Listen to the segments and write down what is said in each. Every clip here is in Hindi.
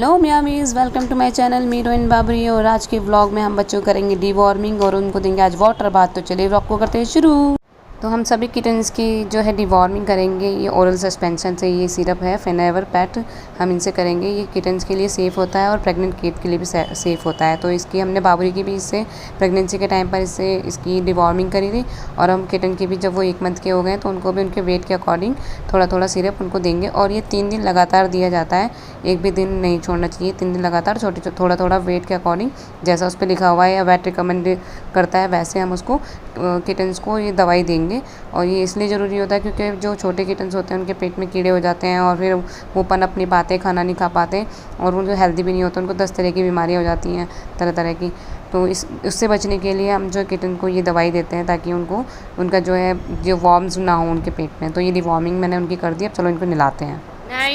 हेलो म्यामीज़, वेलकम टू माय चैनल मीरो इन बाबरी। और आज के व्लॉग में हम बच्चों को करेंगे डिवॉर्मिंग और उनको देंगे आज वाटर बाथ। तो चलिए व्लॉग को करते हैं शुरू। तो हम सभी किटन्स की जो है डिवॉर्मिंग करेंगे। ये ओरल सस्पेंशन से ये सिरप है फेनेवर पैट, हम इनसे करेंगे। ये किटन्स के लिए सेफ़ होता है और प्रेग्नेंट किड के लिए भी सेफ़ होता है। तो इसकी हमने बाबरी की भी इससे प्रेगनेंसी के टाइम पर इससे इसकी डिवॉर्मिंग करी थी। और हम किटन की भी जब वो 1 मंथ के हो गए तो उनको भी उनके वेट के अकॉर्डिंग थोड़ा थोड़ा सिरप उनको देंगे। और ये 3 दिन लगातार दिया जाता है, एक भी दिन नहीं छोड़ना चाहिए। 3 दिन लगातार थोड़ा थोड़ा वेट के अकॉर्डिंग जैसा उस पर लिखा हुआ है या वेट रिकमेंड करता है वैसे हम उसको किटन्स को ये दवाई देंगे। और ये इसलिए ज़रूरी होता है क्योंकि जो छोटे किटन्स होते हैं उनके पेट में कीड़े हो जाते हैं और फिर वो पनप नहीं पाते, खाना नहीं खा पाते और वो जो हेल्दी भी नहीं होते, उनको 10 तरह की बीमारियाँ हो जाती हैं, तरह तरह की। तो उससे बचने के लिए हम जो किटन को ये दवाई देते हैं ताकि उनको उनका जो है जो वॉर्म्स ना हो उनके पेट में। तो ये डिवॉर्मिंग मैंने उनकी कर दी। अब चलो इनको नहलाते हैं।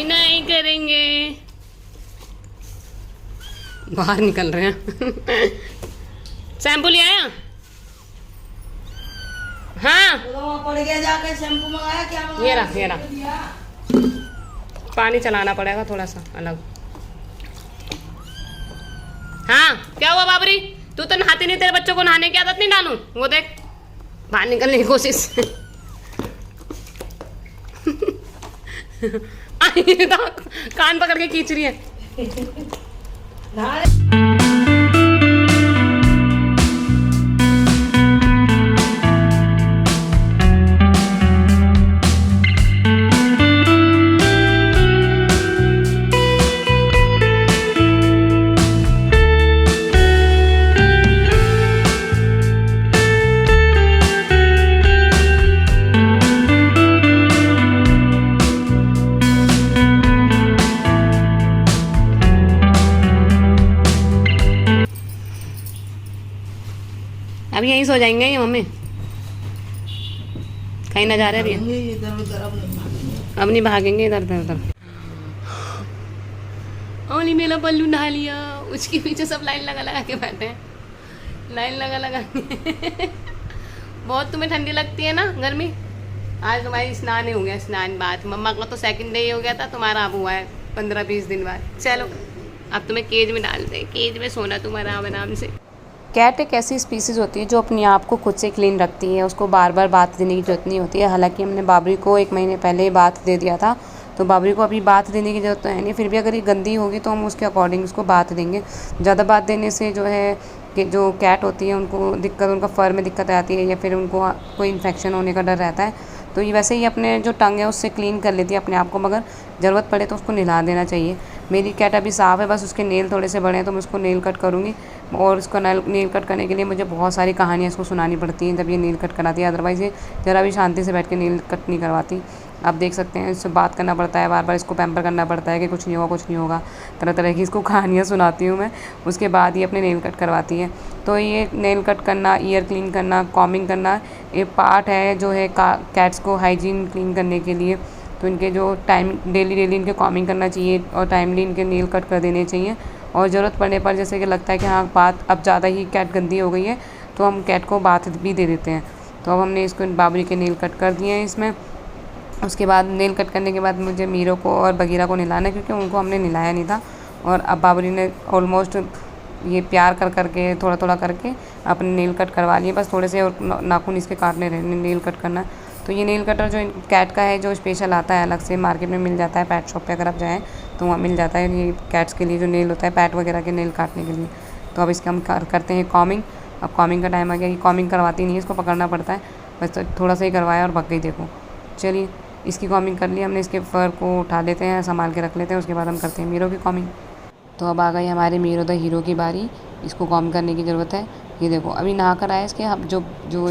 नहीं करेंगे, बाहर निकल रहे हैं। शैम्पू ले आया? हाँ तो पड़ गया, जाकर शैम्पू मंगाया, क्या मंगाया? ये रहा पानी चलाना पड़ेगा थोड़ा सा अलग। हाँ क्या हुआ बाबरी, तू तो नहाती नहीं, तेरे बच्चों को नहाने की आदत नहीं डालूं? वो देख बाहर निकलने की कोशिश। कान पकड़ के खींच रही है। अब यहीं सो जाएंगे ये मम्मी, कहीं ना जा रहे अभी, अब नहीं भागेंगे इधर उधर उधर। ओली मेरा पल्लू नहा लिया, उसके पीछे सब लाइन लगा लगा के बैठे हैं, लाइन लगा लगा के। बहुत तुम्हें ठंडी लगती है ना, गर्मी? आज तुम्हारी स्नान ही हो गया, स्नान बाद। मम्मा का तो सेकंड डे ही हो गया था, तुम्हारा अब हुआ है 15-20 दिन बाद। चलो अब तुम्हें केज में डालते हैं, केज में सोना तुम्हारा आराम से। कैट एक ऐसी स्पीसीज़ होती है जो अपने आप को खुद से क्लीन रखती है, उसको बार बार बाथ देने की ज़रूरत नहीं होती है। हालांकि हमने बाबरी को 1 महीने पहले बाथ दे दिया था, तो बाबरी को अभी बाथ देने की ज़रूरत तो है नहीं। फिर भी अगर ये गंदी होगी तो हम उसके अकॉर्डिंग उसको बाथ देंगे। ज़्यादा बाथ देने से जो है कि जो कैट होती है उनको दिक्कत, उनका फर में दिक्कत आती है या फिर उनको कोई इन्फेक्शन होने का डर रहता है। तो ये वैसे ही अपने जो टंग है उससे क्लीन कर लेती है अपने आप को, मगर ज़रूरत पड़े तो उसको नहला देना चाहिए। मेरी कैट अभी साफ़ है, बस उसके नेल थोड़े से बड़े हैं तो मैं उसको नेल कट करूँगी। और उसको नेल कट करने के लिए मुझे बहुत सारी कहानियाँ इसको सुनानी पड़ती हैं जब ये नेल कट कराती है, अदरवाइज़ ये ज़रा भी शांति से बैठ के नेल कट नहीं करवाती। आप देख सकते हैं, इससे बात करना पड़ता है, बार बार इसको पैम्पर करना पड़ता है कि कुछ नहीं होगा कुछ नहीं होगा, तरह तरह की इसको कहानियाँ सुनाती हूँ मैं। उसके बाद ये अपने नेल कट करवाती है। तो ये नेल कट करना, ईयर क्लीन करना, कॉमिंग करना, ये पार्ट है जो है कैट्स को हाइजीन क्लीन करने के लिए। तो इनके जो डेली इनके कॉमिंग करना चाहिए और टाइमली इनके नेल कट कर देने चाहिए। और ज़रूरत पड़ने पर जैसे कि लगता है कि हाँ बात अब ज़्यादा ही कैट गंदी हो गई है तो हम कैट को बाथ भी दे देते हैं। तो अब हमने इसको बाबरी के नेल कट कर दिए हैं इसमें। उसके बाद नेल कट करने के बाद मुझे मीरो को और बगीरा को नहलाना है क्योंकि उनको हमने नहलाया नहीं था। और अब बाबरी ने ऑलमोस्ट ये प्यार कर करके थोड़ा थोड़ा करके अपने नेल कट करवा लिए, बस थोड़े से और नाखून इसके काटने रहने, नेल कट करना। तो ये नेल कटर जो कैट का है जो स्पेशल आता है अलग से, मार्केट में मिल जाता है, पेट शॉप पे अगर आप जाएँ तो वहाँ मिल जाता है। ये कैट्स के लिए जो नेल होता है पैट वगैरह के नेल काटने के लिए। तो अब इसका हम करते हैं कॉमिंग। अब कॉमिंग का टाइम आ गया। ये कॉमिंग करवाती नहीं है, इसको पकड़ना पड़ता है, बस तो थोड़ा सा ही करवाया और भग गई। देखो चलिए इसकी कॉमिंग कर ली हमने। इसके फर को उठा लेते हैं, संभाल के रख लेते हैं, उसके बाद हम करते हैं मीरो की कॉमिंग। तो अब आ गई हमारे मीरो द हीरो की बारी। इसको कॉम करने की ज़रूरत है। ये देखो अभी नहा कर आया, इसके अब जो जो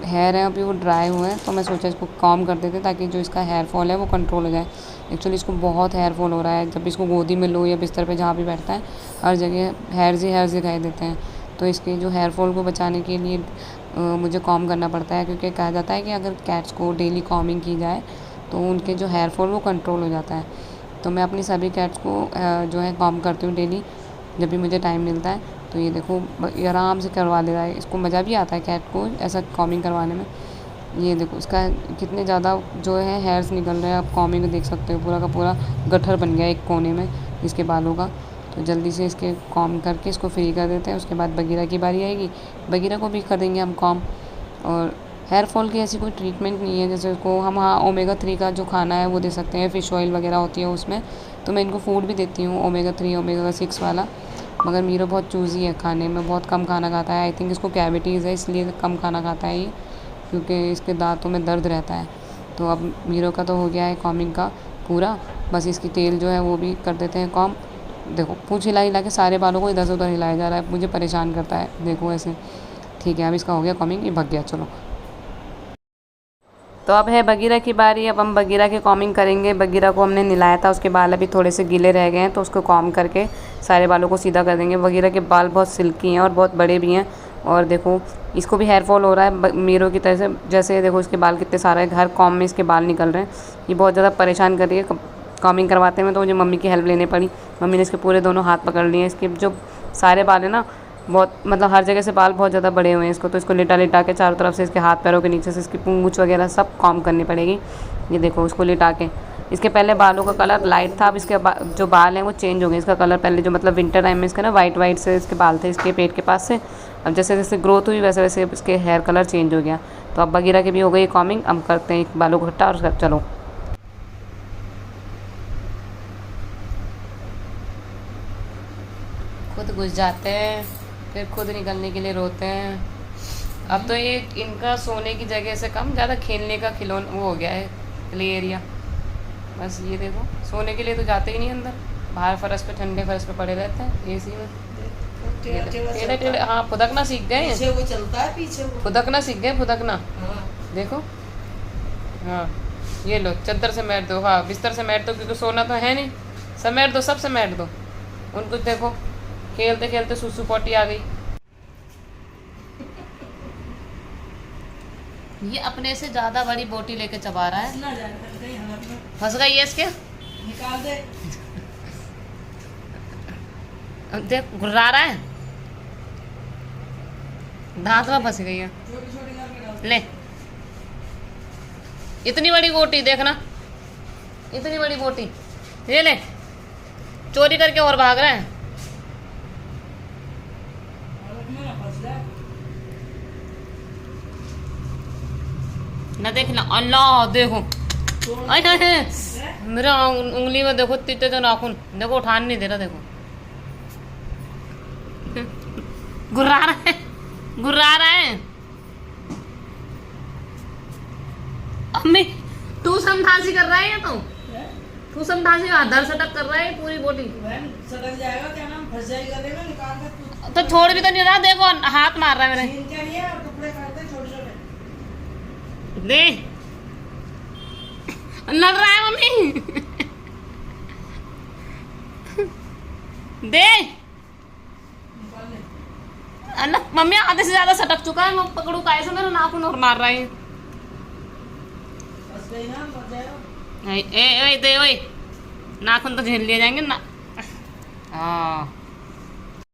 हेयर है अभी वो ड्राई हुए हैं, तो मैं सोचा इसको कॉम कर देते ताकि जो इसका हेयर फॉल है वो कंट्रोल हो जाए। एक्चुअली इसको बहुत हेयर फॉल हो रहा है, जब इसको गोदी में लो या बिस्तर पे जहाँ भी बैठता है हर जगह हेयर्स दिखाई देते हैं। तो इसके जो हेयर फॉल को बचाने के लिए मुझे कॉम करना पड़ता है, क्योंकि कहा जाता है कि अगर कैट्स को डेली कॉमिंग की जाए तो उनके जो हेयर फॉल वो कंट्रोल हो जाता है। तो मैं अपनी सभी कैट्स को जो है कॉम करती हूँ डेली जब भी मुझे टाइम मिलता है। तो ये देखो ये आराम से करवा दे रहा है, इसको मज़ा भी आता है कैट को ऐसा कॉमिंग करवाने में। ये देखो इसका कितने ज़्यादा जो है हेयर्स निकल रहे हैं। आप कॉमिंग देख सकते हो, पूरा का पूरा गट्ठर बन गया एक कोने में इसके बालों का। तो जल्दी से इसके कॉम करके इसको फ्री कर देते हैं। उसके बाद बगीरा की बारी आएगी, बगीरा को भी कर देंगे हम कॉम। और हेयर फॉल की ऐसी कोई ट्रीटमेंट नहीं है, जैसे उसको हम हाँ ओमेगा 3 का जो खाना है वो दे सकते हैं, फ़िश ऑयल वगैरह होती है उसमें, तो मैं इनको फूड भी देती हूँ ओमेगा 3 ओमेगा 6 वाला। मगर मीरो बहुत चूज़ी है खाने में, बहुत कम खाना खाता है। आई थिंक इसको कैविटीज़ है इसलिए कम खाना खाता है ये, क्योंकि इसके दांतों में दर्द रहता है। तो अब मीरो का तो हो गया है कॉमिंग का पूरा, बस इसकी तेल जो है वो भी कर देते हैं कॉम। देखो पूँछ हिला हिला के सारे बालों को इधर से उधर हिलाया जा रहा है, मुझे परेशान करता है देखो ऐसे। ठीक है, अब इसका हो गया कॉमिंग, ये भग गया। चलो तो अब है बगीरा की बारी। अब हम बगीरा की कॉमिंग करेंगे। बगीरा को हमने नहलाया था, उसके बाल अभी थोड़े से गीले रह गए हैं, तो उसको कॉम करके सारे बालों को सीधा कर देंगे। बगीरा के बाल बहुत सिल्की हैं और बहुत बड़े भी हैं। और देखो इसको भी हेयर फॉल हो रहा है मीरो की तरह से, जैसे देखो इसके बाल कितने सारे हर कॉम में इसके बाल निकल रहे हैं। ये बहुत ज़्यादा परेशान कर रही है। कॉमिंग करवाते में तो मुझे मम्मी की हेल्प लेनी पड़ी। मम्मी ने इसके पूरे दोनों हाथ पकड़ लिए। इसके जो सारे बाल हैं ना, बहुत मतलब हर जगह से बाल बहुत ज़्यादा बड़े हुए हैं इसको, तो इसको लिटा लिटा के चारों तरफ से इसके हाथ पैरों के नीचे से इसकी पूंछ वगैरह सब कॉम करनी पड़ेगी। ये देखो उसको लिटा के। इसके पहले बालों का कलर लाइट था, अब इसके जो बाल हैं वो चेंज हो गए। इसका कलर पहले जो मतलब विंटर टाइम में इसका ना वाइट से इसके बाल थे इसके पेट के पास से, अब जैसे जैसे ग्रोथ हुई वैसे वैसे इसके हेयर कलर चेंज हो गया। तो अब बगीरा की भी हो गई कॉमिंग। अब करते हैं बालों को हटा और चलो। खुद घुस जाते हैं, फिर खुद निकलने के लिए रोते हैं। अब तो ये इनका सोने की जगह से कम ज़्यादा खेलने का खिलौना वो हो गया है, प्ले एरिया। बस ये देखो सोने के लिए तो जाते ही नहीं अंदर, बाहर फर्श पे ठंडे फर्श पे पड़े रहते हैं एसी में। टेढ़े टेढ़े हाँ फुदकना सीख गए हैं, वो चलता है पीछे वो। फुदकना सीख गए, फुदकना। हाँ। देखो हाँ ये लो चादर से मैट दो, हाँ बिस्तर से मैट दो, क्योंकि सोना तो है नहीं, समेट दो, सब समेट दो उनको। देखो खेलते खेलते सुसु पोटी आ गई। ये अपने से ज्यादा बड़ी बोटी लेके चबा रहा है, ना जाने कहीं हाथ में फंस गई है इसके। निकाल दे। देख घुर्रा रहा है, दांत में फंस गई है। छोटी छोटी करके डाल। ले इतनी बड़ी बोटी देखना, इतनी बड़ी बोटी ये ले, चोरी करके और भाग रहा है। हालत में ना फंस जाए। ना देखना अल्लाह देखो, आय हाय हाय मेरा उंगली में देखो तीते तो नाखून देखो, उठान नहीं दे रहा। देखो गुर्रा रहा है, गुर्रा रहा है। अम्मी तू समझासी कर रहा है या तू समझासी धर सटक कर रहा है पूरी बोटी। बहन सटक जाएगा, क्या नाम फंस जाएगा, गले में निकाल के तू। तो छोड़ भी तो नहीं रहा, देखो हाथ मार रहा है मेरे। छीन के नहीं है, टुकड़े करते छोटे छोटे। दे लड़ रहा है मम्मी दे निकाल ले। अल्लाह मम्मी आधे से ज्यादा सटक चुका है, मैं पकड़ू का ऐसे मेरा नाखून और मार रहा है। फंस गई ना, फंस जाएगा। ए ए दे ओए, नाखून तो झेल लिए जाएंगे ना। हाँ